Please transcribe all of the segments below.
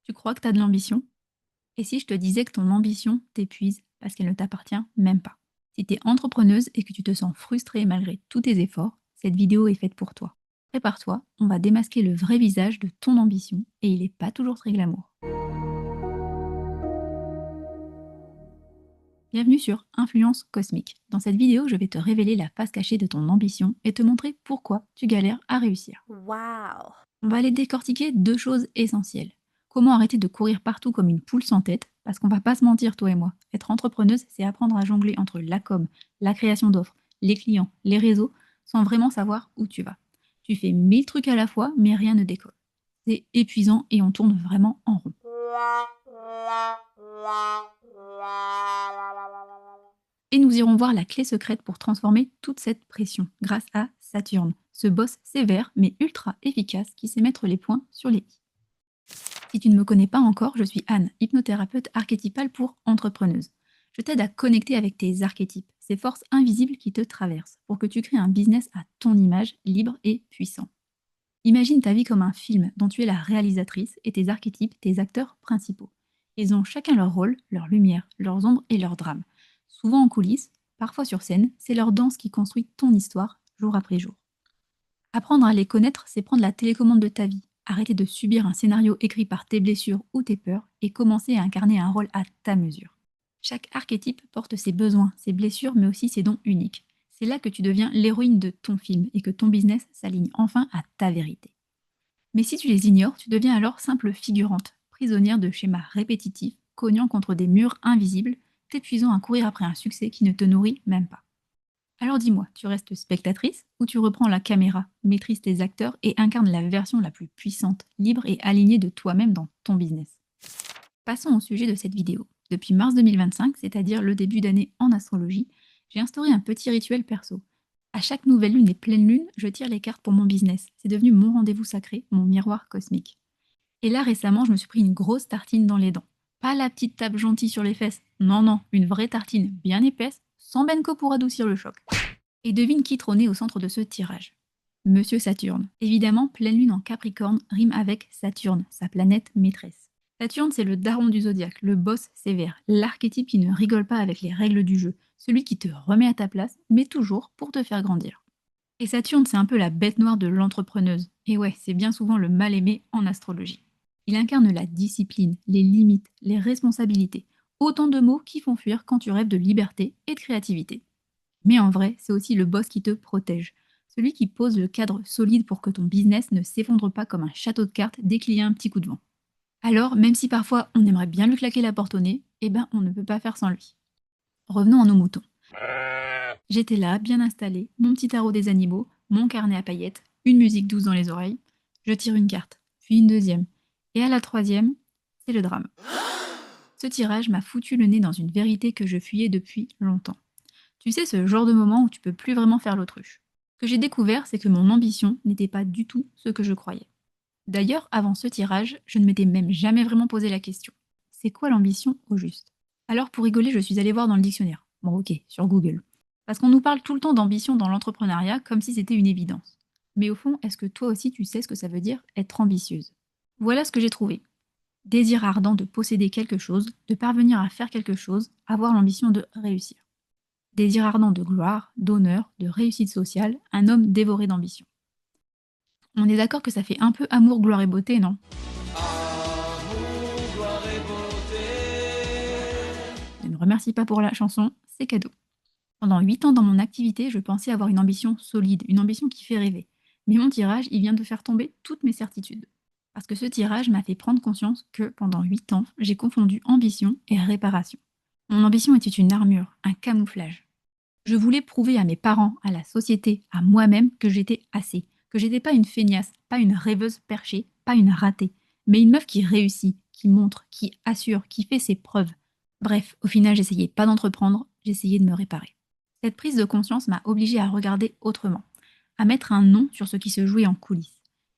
Tu crois que tu as de l'ambition? Et si je te disais que ton ambition t'épuise parce qu'elle ne t'appartient même pas? Si tu es entrepreneuse et que tu te sens frustrée malgré tous tes efforts, cette vidéo est faite pour toi. Prépare-toi, on va démasquer le vrai visage de ton ambition et il n'est pas toujours très glamour. Bienvenue sur Influence Cosmique. Dans cette vidéo, je vais te révéler la face cachée de ton ambition et te montrer pourquoi tu galères à réussir. Wow! On va aller décortiquer deux choses essentielles. Comment arrêter de courir partout comme une poule sans tête, parce qu'on va pas se mentir, toi et moi. Être entrepreneuse, c'est apprendre à jongler entre la com, la création d'offres, les clients, les réseaux, sans vraiment savoir où tu vas. Tu fais 1000 trucs à la fois, mais rien ne décolle. C'est épuisant et on tourne vraiment en rond. Et nous irons voir la clé secrète pour transformer toute cette pression grâce à Saturne, ce boss sévère mais ultra efficace qui sait mettre les points sur les i. Si tu ne me connais pas encore, je suis Anne, hypnothérapeute archétypale pour entrepreneuse. Je t'aide à connecter avec tes archétypes, ces forces invisibles qui te traversent, pour que tu crées un business à ton image, libre et puissant. Imagine ta vie comme un film dont tu es la réalisatrice et tes archétypes, tes acteurs principaux. Ils ont chacun leur rôle, leur lumière, leurs ombres et leurs drames. Souvent en coulisses, parfois sur scène, c'est leur danse qui construit ton histoire, jour après jour. Apprendre à les connaître, c'est prendre la télécommande de ta vie, arrêter de subir un scénario écrit par tes blessures ou tes peurs et commencer à incarner un rôle à ta mesure. Chaque archétype porte ses besoins, ses blessures, mais aussi ses dons uniques. C'est là que tu deviens l'héroïne de ton film et que ton business s'aligne enfin à ta vérité. Mais si tu les ignores, tu deviens alors simple figurante, prisonnière de schémas répétitifs, cognant contre des murs invisibles, t'épuisant à courir après un succès qui ne te nourrit même pas. Alors dis-moi, tu restes spectatrice ou tu reprends la caméra, maîtrises tes acteurs et incarnes la version la plus puissante, libre et alignée de toi-même dans ton business? Passons au sujet de cette vidéo. Depuis mars 2025, c'est-à-dire le début d'année en astrologie, j'ai instauré un petit rituel perso. À chaque nouvelle lune et pleine lune, je tire les cartes pour mon business. C'est devenu mon rendez-vous sacré, mon miroir cosmique. Et là récemment, je me suis pris une grosse tartine dans les dents. Pas la petite tape gentille sur les fesses. Non, non, une vraie tartine bien épaisse, sans Benko pour adoucir le choc. Et devine qui trônait au centre de ce tirage. Monsieur Saturne. Évidemment, pleine lune en Capricorne rime avec Saturne, sa planète maîtresse. Saturne, c'est le daron du zodiaque, le boss sévère, l'archétype qui ne rigole pas avec les règles du jeu, celui qui te remet à ta place, mais toujours pour te faire grandir. Et Saturne, c'est un peu la bête noire de l'entrepreneuse. Et ouais, c'est bien souvent le mal aimé en astrologie. Il incarne la discipline, les limites, les responsabilités. Autant de mots qui font fuir quand tu rêves de liberté et de créativité. Mais en vrai, c'est aussi le boss qui te protège. Celui qui pose le cadre solide pour que ton business ne s'effondre pas comme un château de cartes dès qu'il y a un petit coup de vent. Alors, même si parfois on aimerait bien lui claquer la porte au nez, eh ben on ne peut pas faire sans lui. Revenons à nos moutons. J'étais là, bien installée, mon petit tarot des animaux, mon carnet à paillettes, une musique douce dans les oreilles. Je tire une carte, puis une deuxième. Et à la troisième, c'est le drame. Ce tirage m'a foutu le nez dans une vérité que je fuyais depuis longtemps. Tu sais, ce genre de moment où tu peux plus vraiment faire l'autruche. Ce que j'ai découvert, c'est que mon ambition n'était pas du tout ce que je croyais. D'ailleurs, avant ce tirage, je ne m'étais même jamais vraiment posé la question. C'est quoi l'ambition au juste? Alors pour rigoler, je suis allée voir dans le dictionnaire. Bon ok, sur Google. Parce qu'on nous parle tout le temps d'ambition dans l'entrepreneuriat comme si c'était une évidence. Mais au fond, est-ce que toi aussi tu sais ce que ça veut dire être ambitieuse? Voilà ce que j'ai trouvé. Désir ardent de posséder quelque chose, de parvenir à faire quelque chose, avoir l'ambition de réussir. Désir ardent de gloire, d'honneur, de réussite sociale, un homme dévoré d'ambition. On est d'accord que ça fait un peu amour, gloire et beauté, non? Amour, gloire et beauté. Ne me remercie pas pour la chanson, c'est cadeau. Pendant 8 ans dans mon activité, je pensais avoir une ambition solide, une ambition qui fait rêver. Mais mon tirage, il vient de faire tomber toutes mes certitudes. Parce que ce tirage m'a fait prendre conscience que, pendant 8 ans, j'ai confondu ambition et réparation. Mon ambition était une armure, un camouflage. Je voulais prouver à mes parents, à la société, à moi-même que j'étais assez, que j'étais pas une feignasse, pas une rêveuse perchée, pas une ratée, mais une meuf qui réussit, qui montre, qui assure, qui fait ses preuves. Bref, au final, j'essayais pas d'entreprendre, j'essayais de me réparer. Cette prise de conscience m'a obligée à regarder autrement, à mettre un nom sur ce qui se jouait en coulisses.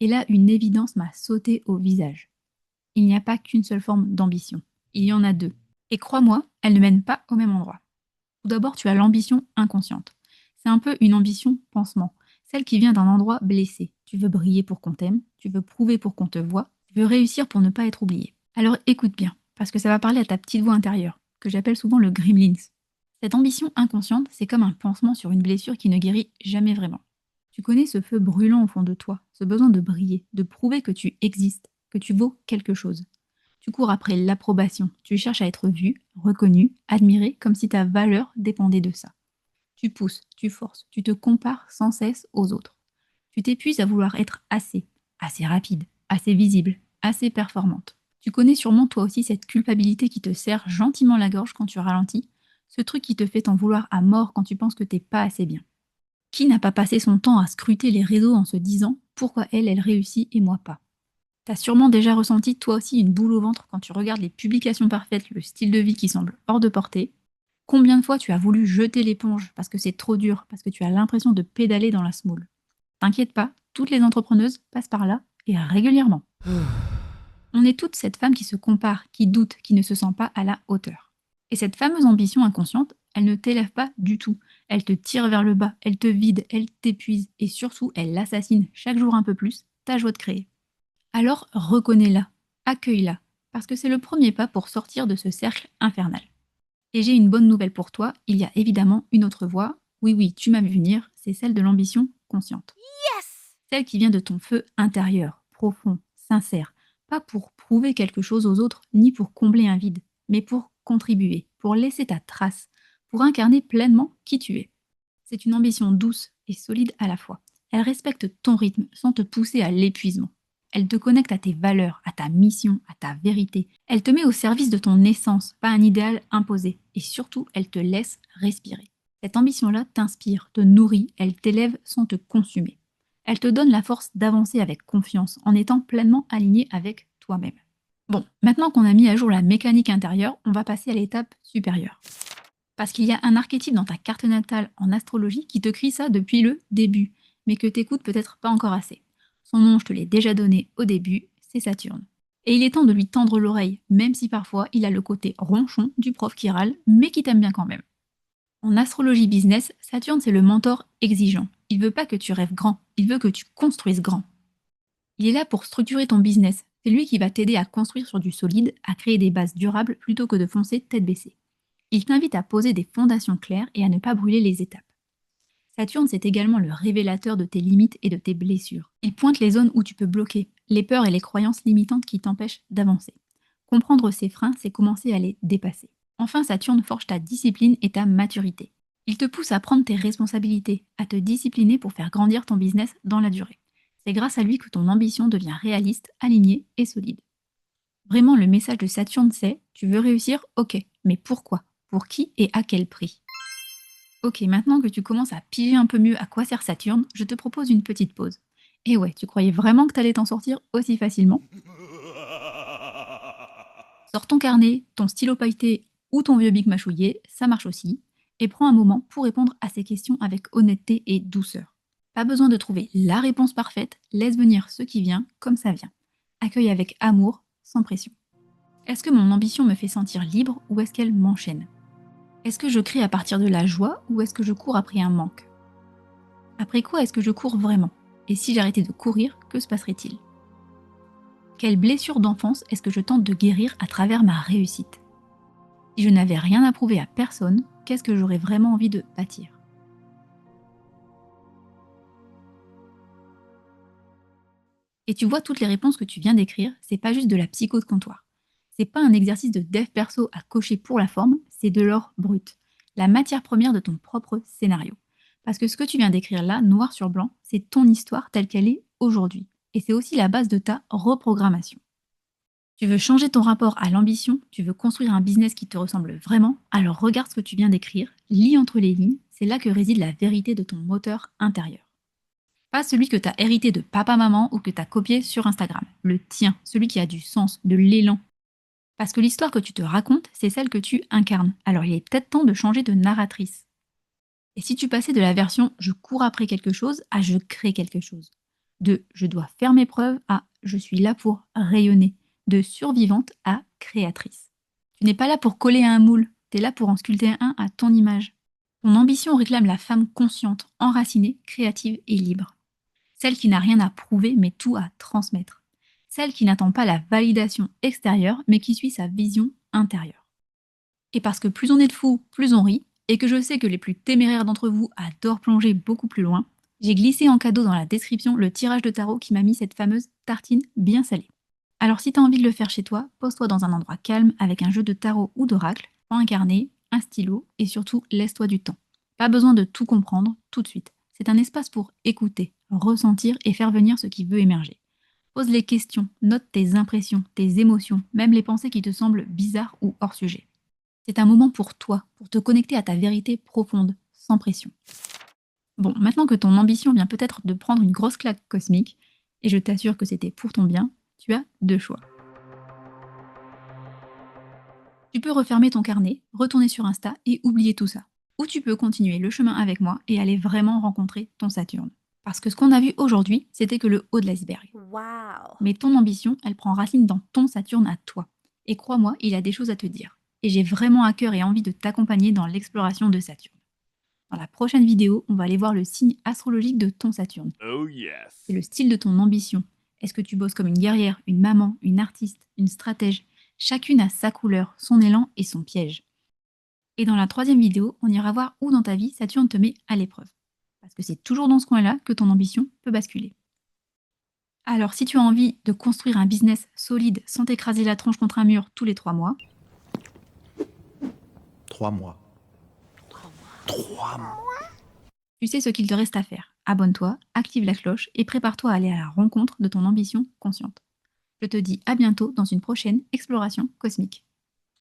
Et là, une évidence m'a sauté au visage. Il n'y a pas qu'une seule forme d'ambition, il y en a deux. Et crois-moi, elles ne mènent pas au même endroit. Tout d'abord, tu as l'ambition inconsciente. C'est un peu une ambition pansement, celle qui vient d'un endroit blessé. Tu veux briller pour qu'on t'aime, tu veux prouver pour qu'on te voie, tu veux réussir pour ne pas être oublié. Alors écoute bien, parce que ça va parler à ta petite voix intérieure, que j'appelle souvent le gremlins. Cette ambition inconsciente, c'est comme un pansement sur une blessure qui ne guérit jamais vraiment. Tu connais ce feu brûlant au fond de toi, ce besoin de briller, de prouver que tu existes, que tu vaux quelque chose. Tu cours après l'approbation, tu cherches à être vu, reconnu, admiré, comme si ta valeur dépendait de ça. Tu pousses, tu forces, tu te compares sans cesse aux autres. Tu t'épuises à vouloir être assez, assez rapide, assez visible, assez performante. Tu connais sûrement toi aussi cette culpabilité qui te serre gentiment la gorge quand tu ralentis, ce truc qui te fait t'en vouloir à mort quand tu penses que t'es pas assez bien. Qui n'a pas passé son temps à scruter les réseaux en se disant pourquoi elle, elle réussit et moi pas? T'as sûrement déjà ressenti toi aussi une boule au ventre quand tu regardes les publications parfaites, le style de vie qui semble hors de portée. Combien de fois tu as voulu jeter l'éponge parce que c'est trop dur, parce que tu as l'impression de pédaler dans la semoule? T'inquiète pas, toutes les entrepreneuses passent par là et régulièrement. On est toutes cette femme qui se compare, qui doute, qui ne se sent pas à la hauteur. Et cette fameuse ambition inconsciente, elle ne t'élève pas du tout. Elle te tire vers le bas, elle te vide, elle t'épuise et surtout, elle assassine chaque jour un peu plus ta joie de créer. Alors reconnais-la, accueille-la, parce que c'est le premier pas pour sortir de ce cercle infernal. Et j'ai une bonne nouvelle pour toi, il y a évidemment une autre voie. Oui, oui, tu m'as vu venir, c'est celle de l'ambition consciente. Yes! Celle qui vient de ton feu intérieur, profond, sincère, pas pour prouver quelque chose aux autres, ni pour combler un vide, mais pour contribuer, pour laisser ta trace, pour incarner pleinement qui tu es. C'est une ambition douce et solide à la fois. Elle respecte ton rythme sans te pousser à l'épuisement. Elle te connecte à tes valeurs, à ta mission, à ta vérité. Elle te met au service de ton essence, pas un idéal imposé. Et surtout, elle te laisse respirer. Cette ambition-là t'inspire, te nourrit, elle t'élève sans te consumer. Elle te donne la force d'avancer avec confiance, en étant pleinement aligné avec toi-même. Bon, maintenant qu'on a mis à jour la mécanique intérieure, on va passer à l'étape supérieure. Parce qu'il y a un archétype dans ta carte natale en astrologie qui te crie ça depuis le début, mais que t'écoutes peut-être pas encore assez. Son nom, je te l'ai déjà donné au début, c'est Saturne. Et il est temps de lui tendre l'oreille, même si parfois il a le côté ronchon du prof qui râle, mais qui t'aime bien quand même. En astrologie business, Saturne c'est le mentor exigeant. Il veut pas que tu rêves grand, il veut que tu construises grand. Il est là pour structurer ton business. C'est lui qui va t'aider à construire sur du solide, à créer des bases durables plutôt que de foncer tête baissée. Il t'invite à poser des fondations claires et à ne pas brûler les étapes. Saturne, c'est également le révélateur de tes limites et de tes blessures. Il pointe les zones où tu peux bloquer, les peurs et les croyances limitantes qui t'empêchent d'avancer. Comprendre ces freins, c'est commencer à les dépasser. Enfin, Saturne forge ta discipline et ta maturité. Il te pousse à prendre tes responsabilités, à te discipliner pour faire grandir ton business dans la durée. C'est grâce à lui que ton ambition devient réaliste, alignée et solide. Vraiment, le message de Saturne, c'est tu veux réussir, ok, mais pourquoi? Pour qui et à quel prix? Ok, maintenant que tu commences à piger un peu mieux à quoi sert Saturne, je te propose une petite pause. Et ouais, tu croyais vraiment que t'allais t'en sortir aussi facilement? Sors ton carnet, ton stylo pailleté ou ton vieux bic mâchouillé, ça marche aussi, et prends un moment pour répondre à ces questions avec honnêteté et douceur. Pas besoin de trouver la réponse parfaite, laisse venir ce qui vient comme ça vient. Accueille avec amour, sans pression. Est-ce que mon ambition me fait sentir libre ou est-ce qu'elle m'enchaîne? Est-ce que je crée à partir de la joie ou est-ce que je cours après un manque? Après quoi est-ce que je cours vraiment? Et si j'arrêtais de courir, que se passerait-il? Quelle blessure d'enfance est-ce que je tente de guérir à travers ma réussite? Si je n'avais rien à prouver à personne, qu'est-ce que j'aurais vraiment envie de bâtir? Et tu vois, toutes les réponses que tu viens d'écrire, c'est pas juste de la psycho de comptoir. C'est pas un exercice de dev perso à cocher pour la forme, c'est de l'or brut. La matière première de ton propre scénario. Parce que ce que tu viens d'écrire là, noir sur blanc, c'est ton histoire telle qu'elle est aujourd'hui. Et c'est aussi la base de ta reprogrammation. Tu veux changer ton rapport à l'ambition, tu veux construire un business qui te ressemble vraiment, alors regarde ce que tu viens d'écrire, lis entre les lignes, c'est là que réside la vérité de ton moteur intérieur. Pas celui que tu as hérité de papa-maman ou que tu as copié sur Instagram. Le tien, celui qui a du sens, de l'élan. Parce que l'histoire que tu te racontes, c'est celle que tu incarnes. Alors il est peut-être temps de changer de narratrice. Et si tu passais de la version je cours après quelque chose à je crée quelque chose. De je dois faire mes preuves à je suis là pour rayonner. De survivante à créatrice. Tu n'es pas là pour coller à un moule, tu es là pour en sculpter un à ton image. Ton ambition réclame la femme consciente, enracinée, créative et libre. Celle qui n'a rien à prouver mais tout à transmettre. celle qui n'attend pas la validation extérieure, mais qui suit sa vision intérieure. Et parce que plus on est de fous, plus on rit, et que je sais que les plus téméraires d'entre vous adorent plonger beaucoup plus loin, j'ai glissé en cadeau dans la description le tirage de tarot qui m'a mis cette fameuse tartine bien salée. Alors si t'as envie de le faire chez toi, pose-toi dans un endroit calme avec un jeu de tarot ou d'oracle, prends un carnet, un stylo et surtout laisse-toi du temps. Pas besoin de tout comprendre tout de suite. C'est un espace pour écouter, ressentir et faire venir ce qui veut émerger. Pose les questions, note tes impressions, tes émotions, même les pensées qui te semblent bizarres ou hors sujet. C'est un moment pour toi, pour te connecter à ta vérité profonde, sans pression. Bon, maintenant que ton ambition vient peut-être de prendre une grosse claque cosmique, et je t'assure que c'était pour ton bien, tu as deux choix. Tu peux refermer ton carnet, retourner sur Insta et oublier tout ça. Ou tu peux continuer le chemin avec moi et aller vraiment rencontrer ton Saturne. Parce que ce qu'on a vu aujourd'hui, c'était que le haut de l'iceberg. Wow. Mais ton ambition, elle prend racine dans ton Saturne à toi. Et crois-moi, il a des choses à te dire. Et j'ai vraiment à cœur et envie de t'accompagner dans l'exploration de Saturne. Dans la prochaine vidéo, on va aller voir le signe astrologique de ton Saturne. Oh yes. C'est le style de ton ambition. Est-ce que tu bosses comme une guerrière, une maman, une artiste, une stratège? Chacune a sa couleur, son élan et son piège. Et dans la troisième vidéo, on ira voir où dans ta vie Saturne te met à l'épreuve. Parce que c'est toujours dans ce coin-là que ton ambition peut basculer. Alors si tu as envie de construire un business solide sans t'écraser la tronche contre un mur tous les 3 mois, 3 mois. 3 mois. tu sais ce qu'il te reste à faire. Abonne-toi, active la cloche et prépare-toi à aller à la rencontre de ton ambition consciente. Je te dis à bientôt dans une prochaine exploration cosmique.